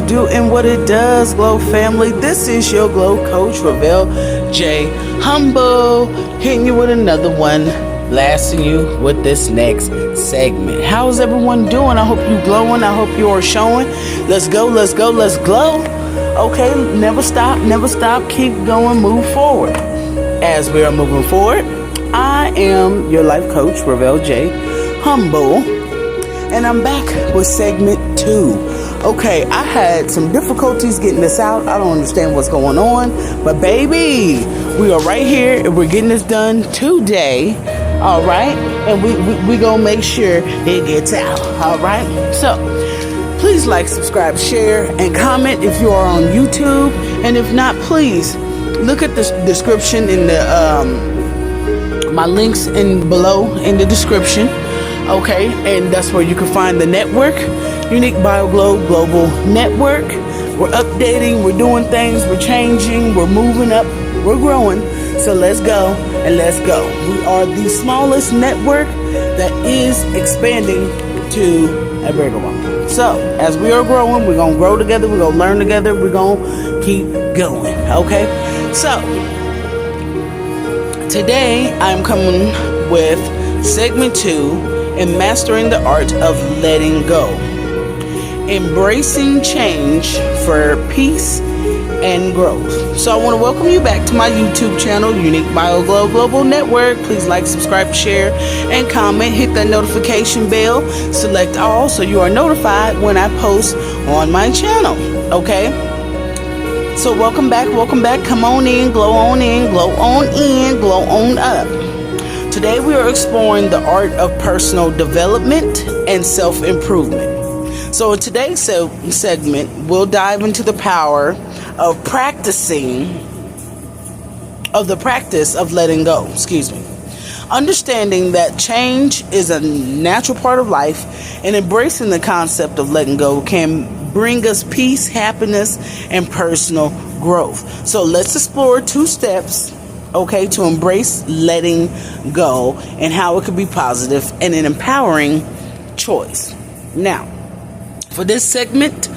it do and what it does, Glow family. This is your Glow Coach, Ravel J. Humble, hitting you with another one, blasting you with this next segment. How's everyone doing? I hope you glowing. I hope you are showing. Let's go, let's go, let's glow. Okay, never stop, keep going, move forward. As we are moving forward, I am your life coach, Ravel J. Humble, and I'm back with segment 2. Okay, I had some difficulties getting this out. I don't understand what's going on, but baby, we are right here and we're getting this done today. All right, and we gonna make sure it gets out. All right, so please like, subscribe, share, and comment if you are on YouTube, and if not, please look at the description in the my links in below in the description. Okay, and that's where you can find the network, Unique BioGlow Global Network. We're updating, we're doing things, we're changing, we're moving up, we're growing. So let's go and let's go. We are the smallest network that is expanding to a bigger one. So as we are growing, we're gonna grow together, we're gonna learn together, we're gonna keep going. Okay, so today I'm coming with segment 2 in mastering the art of letting go, embracing change for peace and growth. So I want to welcome you back to my YouTube channel, Unique BioGlow Global Network. Please like, subscribe, share, and comment. Hit that notification bell. Select all so you are notified when I post on my channel. Okay? So welcome back, welcome back. Come on in, glow on in, glow on in, glow on up. Today we are exploring the art of personal development and self-improvement. So in today's segment, we'll dive into the power of the practice of letting go. Understanding that change is a natural part of life, and embracing the concept of letting go can bring us peace, happiness, and personal growth. So let's explore 2 steps, okay, to embrace letting go and how it could be positive and an empowering choice. Now, for this segment,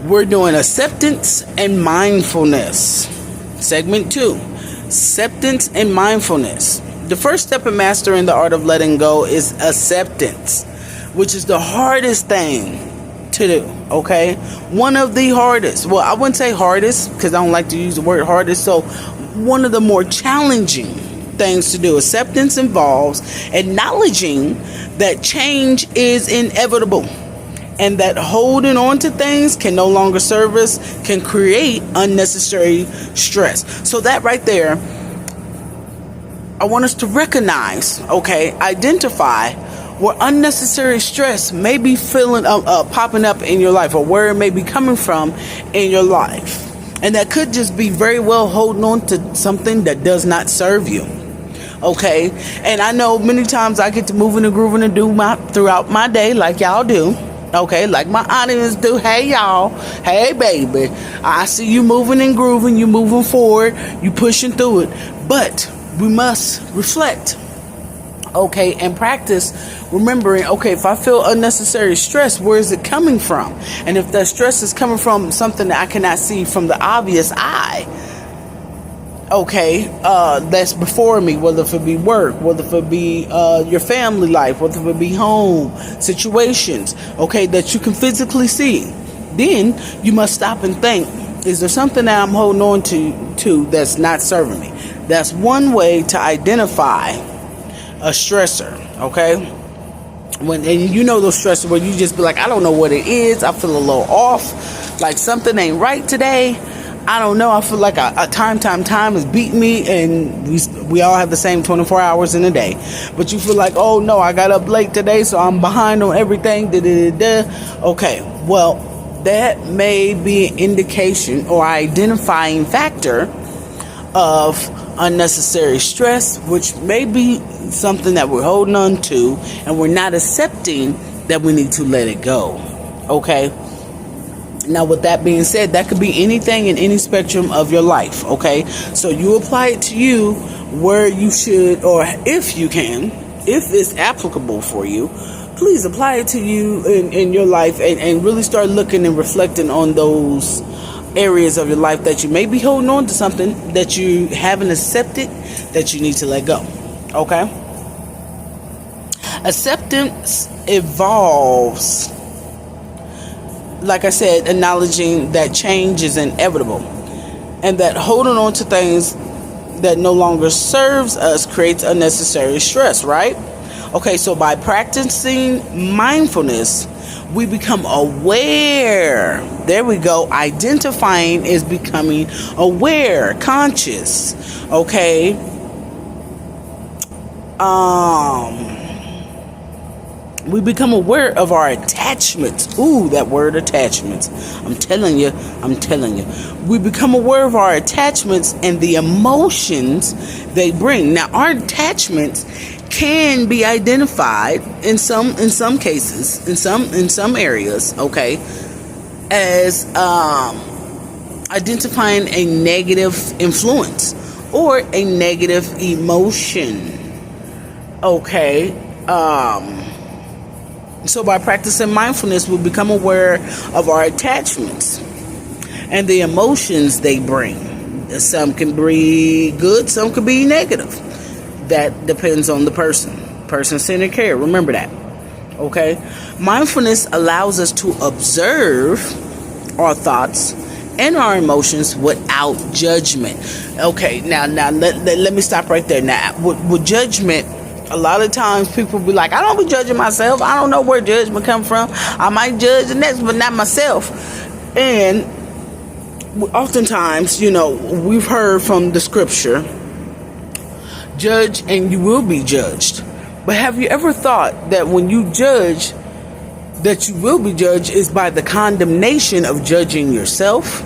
we're doing acceptance and mindfulness. Segment 2, acceptance and mindfulness. The first step in mastering the art of letting go is acceptance, which is the hardest thing to do, okay? One of the hardest. Well, I wouldn't say hardest because I don't like to use the word hardest. So one of the more challenging things to do. Acceptance involves acknowledging that change is inevitable and that holding on to things can no longer serve us, can create unnecessary stress. So that right there, I want us to recognize, okay, identify where unnecessary stress may be popping up in your life, or where it may be coming from in your life. And that could just be very well holding on to something that does not serve you. Okay. And I know many times I get to moving and grooving and do throughout my day like y'all do. Okay. Like my audience do. Hey y'all. Hey baby. I see you moving and grooving. You moving forward. You pushing through it. But we must reflect. Okay, and practice remembering, okay, if I feel unnecessary stress, where is it coming from? And if that stress is coming from something that I cannot see from the obvious eye, okay, that's before me, whether it be work, whether it be your family life, whether it be home situations, okay, that you can physically see, then you must stop and think, is there something that I'm holding on to that's not serving me? That's one way to identify a stressor, okay? And you know those stressors where you just be like, I don't know what it is. I feel a little off, like something ain't right today. I don't know. I feel like a time is beating me, and we all have the same 24 hours in a day. But you feel like, oh no, I got up late today, so I'm behind on everything. Okay, well, that may be an indication or identifying factor of unnecessary stress, which may be something that we're holding on to and we're not accepting that we need to let it go. Okay. Now, with that being said, that could be anything in any spectrum of your life. Okay. So you apply it to you where you should, or if you can, if it's applicable for you, please apply it to you in your life, and really start looking and reflecting on those areas of your life that you may be holding on to something that you haven't accepted, that you need to let go. Okay? Acceptance evolves, like I said, acknowledging that change is inevitable, and that holding on to things that no longer serves us creates unnecessary stress, right? Okay, so by practicing mindfulness, we become aware. There we go. Identifying is becoming aware, conscious. Okay. We become aware of our attachments. Ooh, that word attachments. I'm telling you. We become aware of our attachments and the emotions they bring. Now, our attachments can be identified in some cases, in some areas, okay, as identifying a negative influence or a negative emotion. Okay. So by practicing mindfulness, we become aware of our attachments and the emotions they bring. Some can be good, some can be negative. That depends on the person-centered care. Remember that. Okay? Mindfulness allows us to observe our thoughts and our emotions without judgment. Okay, now let me stop right there. Now, with judgment, a lot of times people be like, I don't be judging myself. I don't know where judgment come from. I might judge the next, but not myself. And oftentimes, we've heard from the scripture, judge and you will be judged. But have you ever thought that when you judge, that you will be judged is by the condemnation of judging yourself?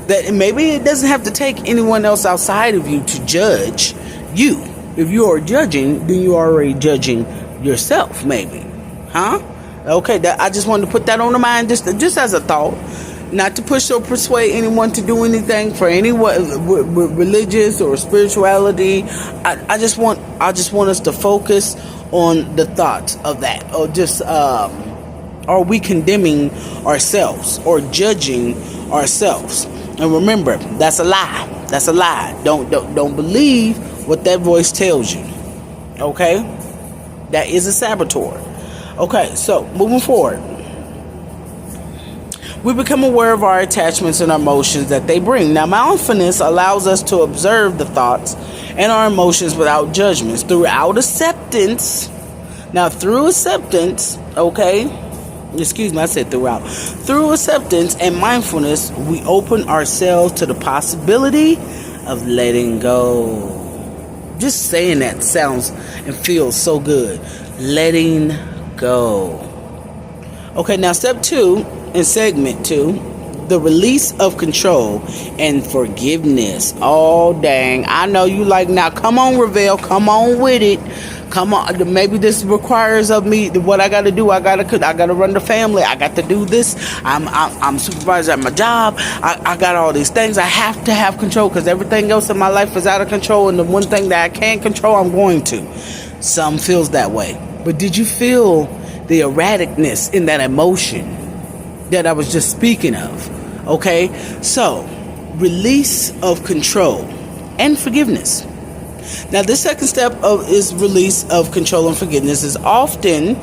That maybe it doesn't have to take anyone else outside of you to judge you. If you are judging, then you are already judging yourself, maybe. Huh? Okay, I just wanted to put that on the mind just as a thought. Not to push or persuade anyone to do anything for anyone with religious or spirituality. I just want us to focus on the thoughts of that, or just are we condemning ourselves or judging ourselves? And remember, that's a lie. That's a lie. Don't believe what that voice tells you. Okay, that is a saboteur. Okay, so moving forward. We become aware of our attachments and our emotions that they bring. Now, mindfulness allows us to observe the thoughts and our emotions without judgments. Through acceptance, okay? Excuse me, I said throughout. Through acceptance and mindfulness, we open ourselves to the possibility of letting go. Just saying that sounds and feels so good. Letting go. Okay, now step 2. In segment 2, the release of control and forgiveness. Oh, dang. I know you like, now come on, Ravel. Come on with it. Come on. Maybe this requires of me what I got to do. I got to run the family. I got to do this. I'm supervisor at my job. I got all these things. I have to have control because everything else in my life is out of control. And the one thing that I can't control, I'm going to. Some feels that way. But did you feel the erraticness in that emotion that I was just speaking of? Okay, so release of control and forgiveness. Now, this second step is release of control and forgiveness. Is often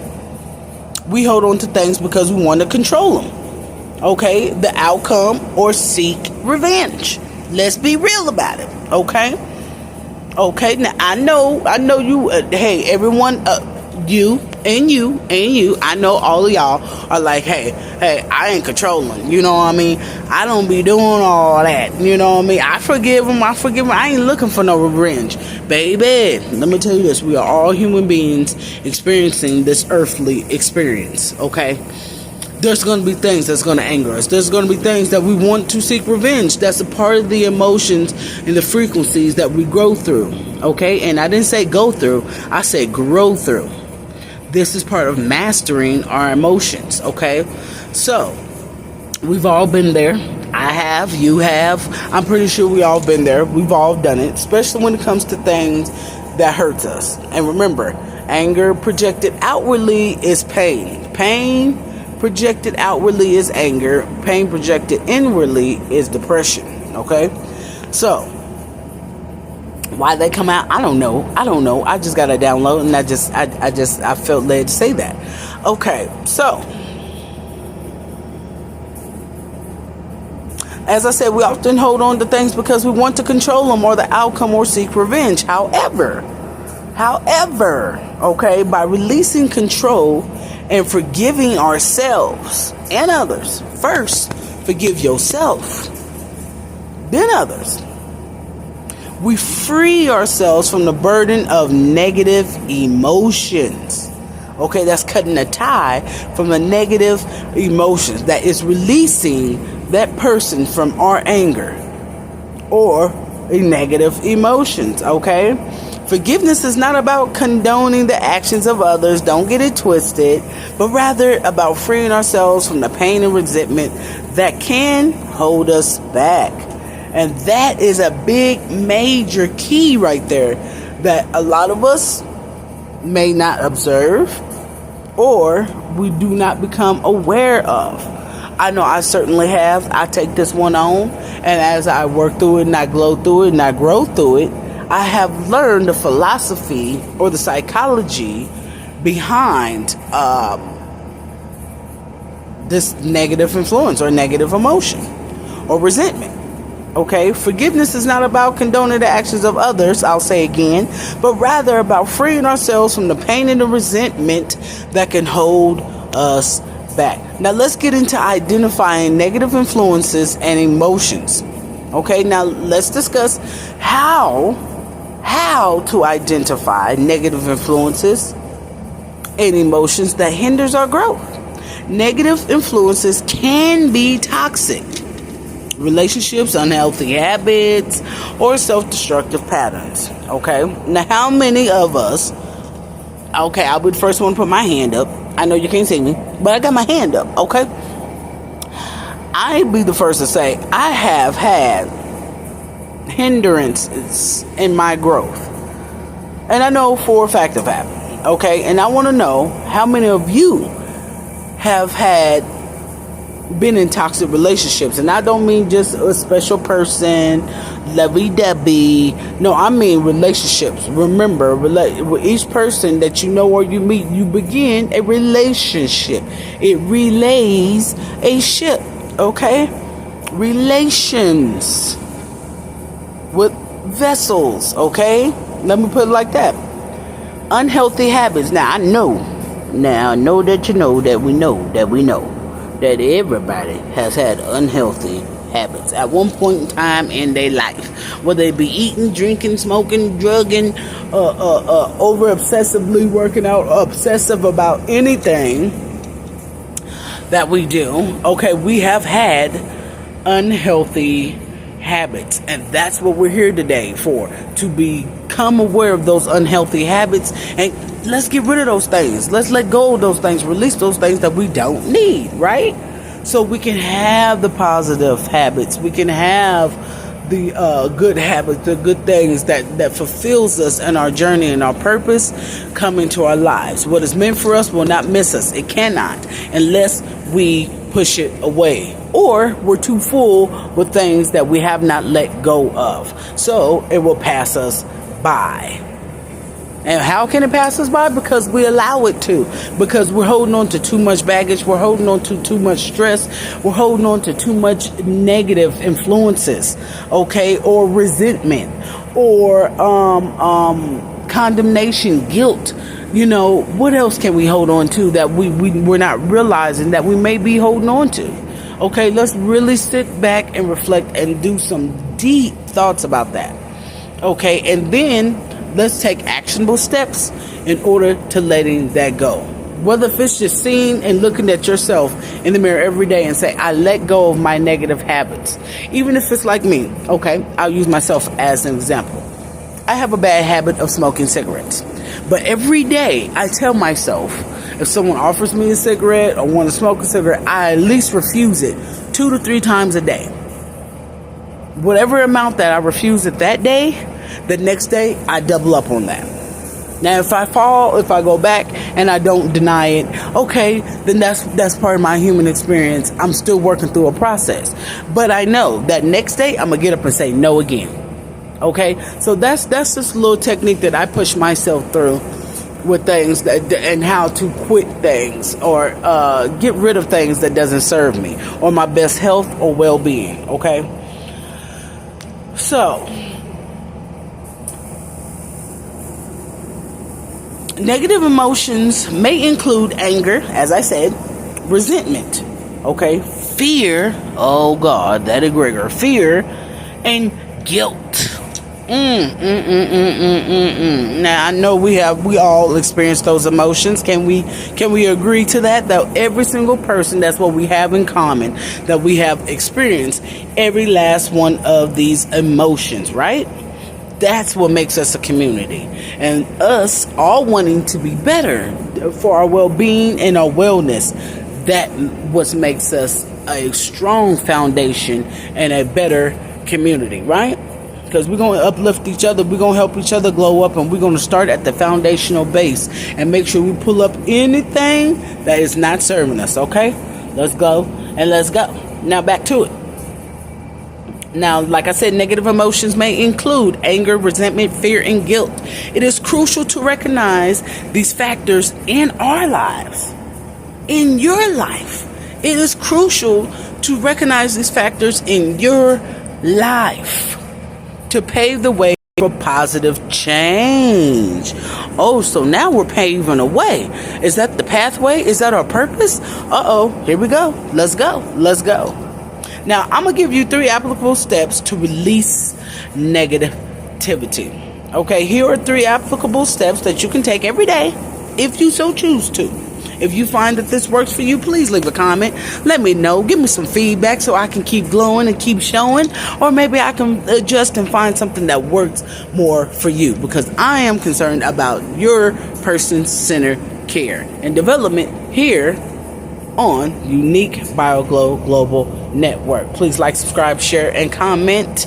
we hold on to things because we want to control them. Okay, the outcome or seek revenge. Let's be real about it. Okay. Now I know you. Hey, everyone. You. I know all of y'all are like, hey, I ain't controlling. You know what I mean? I don't be doing all that. You know what I mean? I forgive them. I ain't looking for no revenge. Baby, let me tell you this. We are all human beings experiencing this earthly experience, okay? There's going to be things that's going to anger us. There's going to be things that we want to seek revenge. That's a part of the emotions and the frequencies that we grow through, okay? And I didn't say go through. I said grow through. This is part of mastering our emotions, okay? So, we've all been there. I have, you have. I'm pretty sure we all been there. We've all done it, especially when it comes to things that hurts us. And remember, Anger projected outwardly is pain. Pain projected outwardly is anger. Pain projected inwardly is depression. Okay? So, why they come out, I don't know. I just got to download, and I felt led to say that. Okay, so as I said, we often hold on to things because we want to control them or the outcome or seek revenge. However, okay, by releasing control and forgiving ourselves and others, first, forgive yourself, then others, we free ourselves from the burden of negative emotions. Okay, that's cutting a tie from the negative emotions. That is releasing that person from our anger or negative emotions. Okay, forgiveness is not about condoning the actions of others. Don't get it twisted, but rather about freeing ourselves from the pain and resentment that can hold us back. And that is a big, major key right there that a lot of us may not observe or we do not become aware of. I know I certainly have. I take this one on, and as I work through it and I glow through it and I grow through it, I have learned the philosophy or the psychology behind this negative influence or negative emotion or resentment. Okay, forgiveness is not about condoning the actions of others, I'll say again, but rather about freeing ourselves from the pain and the resentment that can hold us back. Now let's get into identifying negative influences and emotions. Okay, now let's discuss how to identify negative influences and emotions that hinders our growth. Negative influences can be toxic relationships, unhealthy habits, or self-destructive patterns. Okay, now how many of us, okay, I would first want to put my hand up. I know you can't see me, but I got my hand up. Okay, I'd be the first to say I have had hindrances in my growth, and I know for a fact of that. Okay, and I want to know how many of you have been in toxic relationships. And I don't mean just a special person, lovey-dovey. No, I mean relationships. Remember, with each person that you know or you meet, you begin a relationship. It relays a ship. Okay, relations with vessels. Okay, let me put it like that. Unhealthy habits. Now I know that you know that we know that everybody has had unhealthy habits at one point in time in their life, whether it be eating, drinking, smoking, drugging, over obsessively working out, obsessive about anything that we do. Okay, we have had unhealthy habits, and that's what we're here today for, to become aware of those unhealthy habits, and let's get rid of those things. Let's let go of those things, release those things that we don't need, right? So we can have the positive habits, we can have the good habits, the good things that fulfills us in our journey and our purpose come into our lives. What is meant for us will not miss us. It cannot, unless we push it away, or we're too full with things that we have not let go of. So it will pass us by. And how can it pass us by? Because we allow it to. Because we're holding on to too much baggage. We're holding on to too much stress. We're holding on to too much negative influences. Okay? Or resentment. Or condemnation, guilt. You know, what else can we hold on to that we're not realizing that we may be holding on to? Okay, let's really sit back and reflect and do some deep thoughts about that. Okay, and then let's take actionable steps in order to letting that go. Whether if it's just seeing and looking at yourself in the mirror every day and say, I let go of my negative habits. Even if it's like me, okay, I'll use myself as an example. I have a bad habit of smoking cigarettes. But every day I tell myself, if someone offers me a cigarette or want to smoke a cigarette, I at least refuse it 2 to 3 times a day. Whatever amount that I refuse it that day, the next day I double up on that. Now, if I fall, if I go back and I don't deny it, okay, then that's part of my human experience. I'm still working through a process. But I know that next day I'm going to get up and say no again. Okay? So that's just a little technique that I push myself through with things and how to quit things or get rid of things that doesn't serve me or my best health or well-being. Okay? So, negative emotions may include anger, as I said, resentment, okay, fear, oh God, that egregor, fear, and guilt. Now I know we all experience those emotions. Can we agree to that? That every single person, that's what we have in common, that we have experienced every last one of these emotions, right? That's what makes us a community, and us all wanting to be better for our well-being and our wellness. That what makes us a strong foundation and a better community, right? Because we're going to uplift each other, we're going to help each other glow up, and we're going to start at the foundational base and make sure we pull up anything that is not serving us. Okay, let's go and let's go. Now back to it. Now, like I said, negative emotions may include anger, resentment, fear, and guilt. It is crucial to recognize these factors in our lives. In your life. It is crucial to recognize these factors in your life to pave the way for positive change. Oh, so now we're paving a way. Is that the pathway? Is that our purpose? Here we go. Let's go. Let's go. Now, I'm going to give you 3 applicable steps to release negativity. Okay, here are 3 applicable steps that you can take every day if you so choose to. If you find that this works for you, please leave a comment. Let me know. Give me some feedback so I can keep glowing and keep showing. Or maybe I can adjust and find something that works more for you, because I am concerned about your person-centered care and development here on Unique BioGlow Global Network. Please like, subscribe, share, and comment.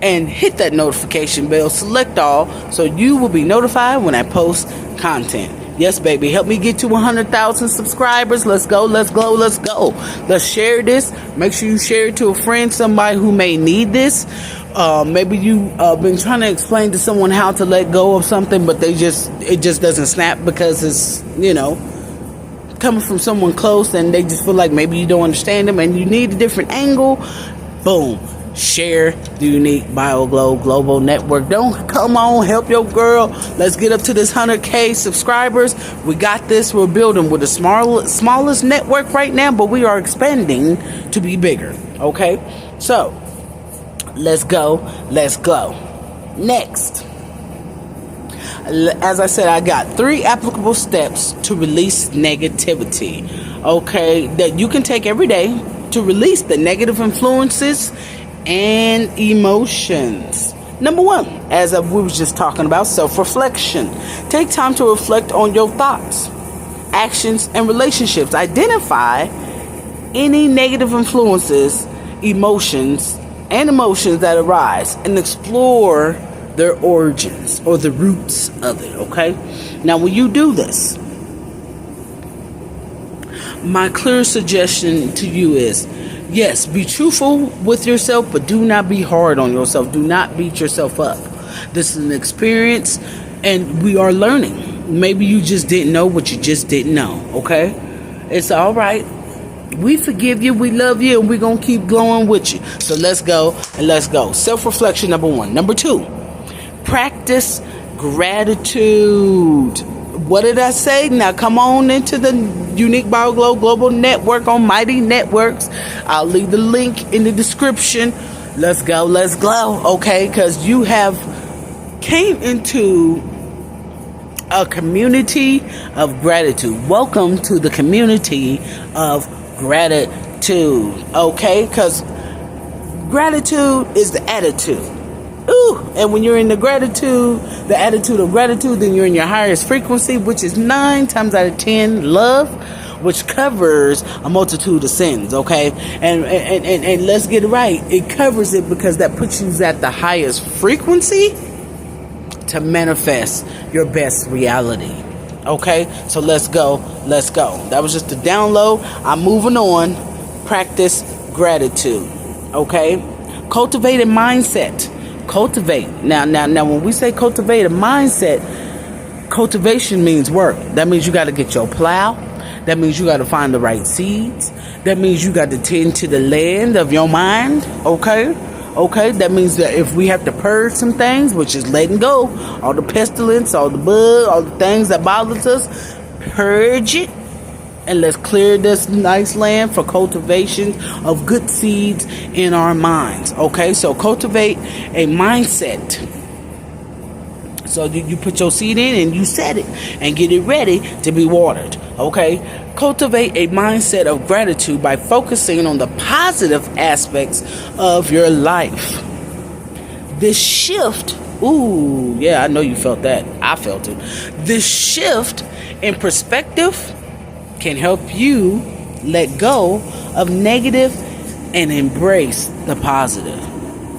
And hit that notification bell. Select all so you will be notified when I post content. Yes, baby. Help me get to 100,000 subscribers. Let's go. Let's go. Let's go. Let's share this. Make sure you share it to a friend, somebody who may need this. Maybe you've been trying to explain to someone how to let go of something, but it just doesn't snap because it's, coming from someone close, and they just feel like maybe you don't understand them and you need a different angle. Boom. Share the Unique BioGlow Global Network. Don't come on, help your girl. Let's get up to this 100K subscribers. We got this. We're building with the smallest network right now, but we are expanding to be bigger. Okay? So, let's go. Let's go. Next. As I said, I got 3 applicable steps to release negativity, okay, that you can take every day to release the negative influences and emotions. Number 1, as we were just talking about, self-reflection. Take time to reflect on your thoughts, actions, and relationships. Identify any negative influences, emotions that arise, and explore their origins or the roots of it, okay? Now, when you do this, my clear suggestion to you is, yes, be truthful with yourself, but do not be hard on yourself. Do not beat yourself up. This is an experience, and we are learning. Maybe you just didn't know what you just didn't know, okay? It's all right. We forgive you, we love you, and we're going to keep glowing with you. So let's go, and let's go. Self-reflection, number 1. Number 2, practice gratitude. What did I say? Now come on into the Unique BioGlow Global Network on Mighty Networks. I'll leave the link in the description. Let's go, let's glow, okay? Because you have came into a community of gratitude. Welcome to the community of gratitude, okay? Because gratitude is the attitude. Ooh, and when you're in the attitude of gratitude, then you're in your highest frequency, which is 9 times out of 10 love, which covers a multitude of sins, okay? And let's get it right. It covers it because that puts you at the highest frequency to manifest your best reality. Okay, so let's go. That was just a download. I'm moving on. Practice gratitude. Okay, cultivate a mindset. Cultivate. Now, when we say cultivate a mindset, cultivation means work. That means you got to get your plow. That means you got to find the right seeds. That means you got to tend to the land of your mind. Okay, that means that if we have to purge some things, which is letting go, all the pestilence, all the bug, all the things that bothers us, purge it, and let's clear this nice land for cultivation of good seeds in our minds. Okay, so cultivate a mindset. So you put your seed in and you set it and get it ready to be watered. Okay, cultivate a mindset of gratitude by focusing on the positive aspects of your life. This shift, ooh, yeah, I know you felt that. I felt it. This shift in perspective can help you let go of negative and embrace the positive.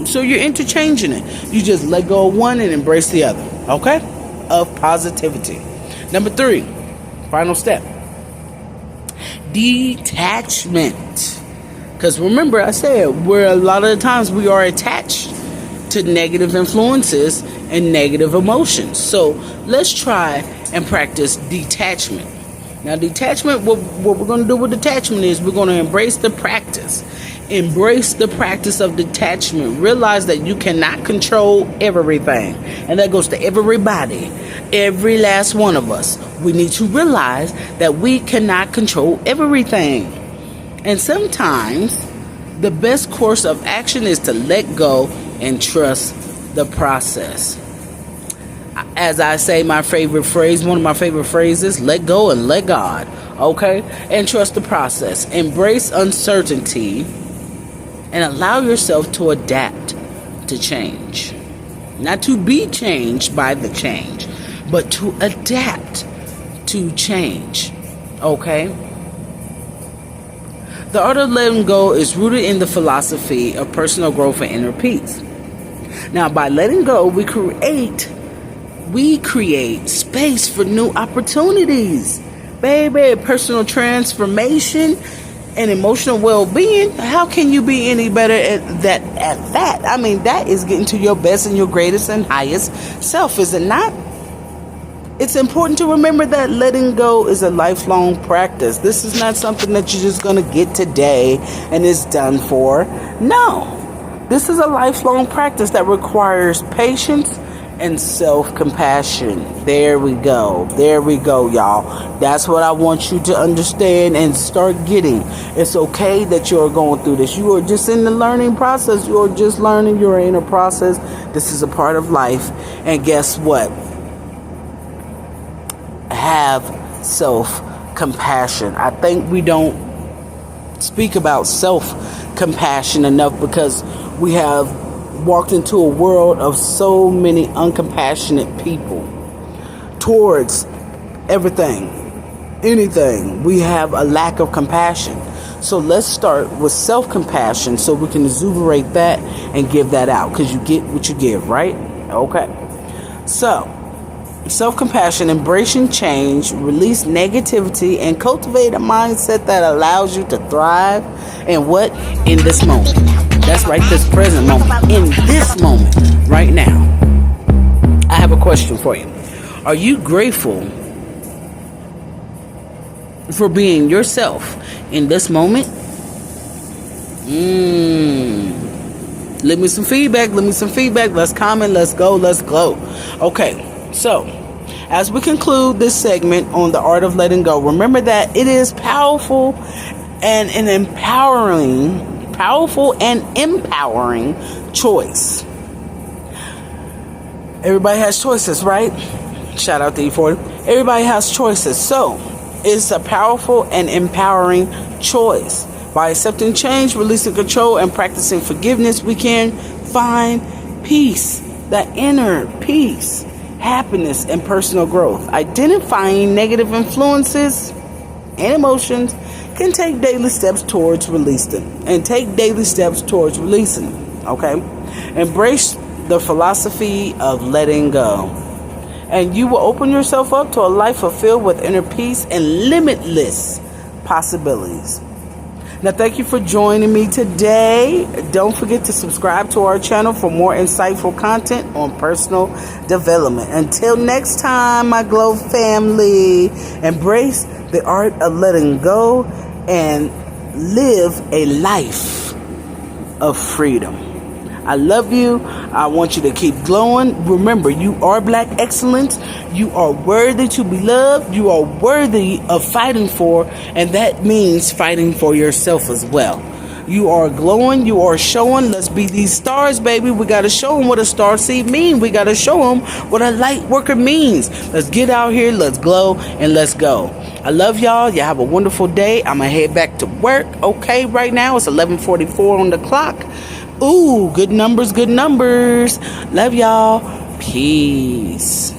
So you're interchanging it. You just let go of one and embrace the other. Okay? Of positivity. Number 3, final step. Detachment. Because remember, I said, where a lot of the times we are attached to negative influences and negative emotions. So let's try and practice detachment. Now, detachment, what we're going to do with detachment is we're going to embrace the practice. Embrace the practice of detachment. Realize that you cannot control everything. And that goes to everybody. Every last one of us. We need to realize that we cannot control everything. And sometimes the best course of action is to let go and trust the process. As I say, my favorite phrase, one of my favorite phrases, let go and let God. Okay? And trust the process. Embrace uncertainty and allow yourself to adapt to change. Not to be changed by the change, but to adapt to change. Okay? The art of letting go is rooted in the philosophy of personal growth and inner peace. Now, by letting go, we create space for new opportunities. Baby, personal transformation and emotional well-being. How can you be any better at that? I mean, that is getting to your best and your greatest and highest self, is it not? It's important to remember that letting go is a lifelong practice. This is not something that you're just going to get today and it's done for. No. This is a lifelong practice that requires patience and self-compassion. There we go, y'all. That's what I want you to understand and start getting. It's okay that you're going through this. You are just in the learning process. You are just learning. You're in a process. This is a part of life. And guess what? Have self-compassion. I think we don't speak about self-compassion enough because we have walked into a world of so many uncompassionate people towards everything, anything. We have a lack of compassion. So let's start with self-compassion so we can exuberate that and give that out, because you get what you give, right? Okay. So self-compassion, embracing change, release negativity, and cultivate a mindset that allows you to thrive in what? In this moment. That's right, this present moment. In this moment, right now. I have a question for you. Are you grateful for being yourself in this moment? Leave me some feedback. Let's comment. Let's go. Okay, so as we conclude this segment on the art of letting go, remember that it is powerful and empowering choice. Everybody has choices, right? Shout out to E40. Everybody has choices. So it's a powerful and empowering choice. By accepting change, releasing control, and practicing forgiveness, we can find peace, that inner peace, happiness, and personal growth. Identifying negative influences and emotions can take daily steps towards releasing them. Okay? Embrace the philosophy of letting go. And you will open yourself up to a life fulfilled with inner peace and limitless possibilities. Now, thank you for joining me today. Don't forget to subscribe to our channel for more insightful content on personal development. Until next time, my Glow family, embrace the art of letting go and live a life of freedom. I love you. I want you to keep glowing. Remember, you are Black excellence. You are worthy to be loved. You are worthy of fighting for, and that means fighting for yourself as well. You are glowing. You are showing. Let's be these stars, baby. We got to show them what a star seed means. We got to show them what a light worker means. Let's get out here. Let's glow and let's go. I love y'all. You have a wonderful day. I'm going to head back to work. Okay, right now it's 11:44 on the clock. Ooh, good numbers, good numbers. Love y'all. Peace.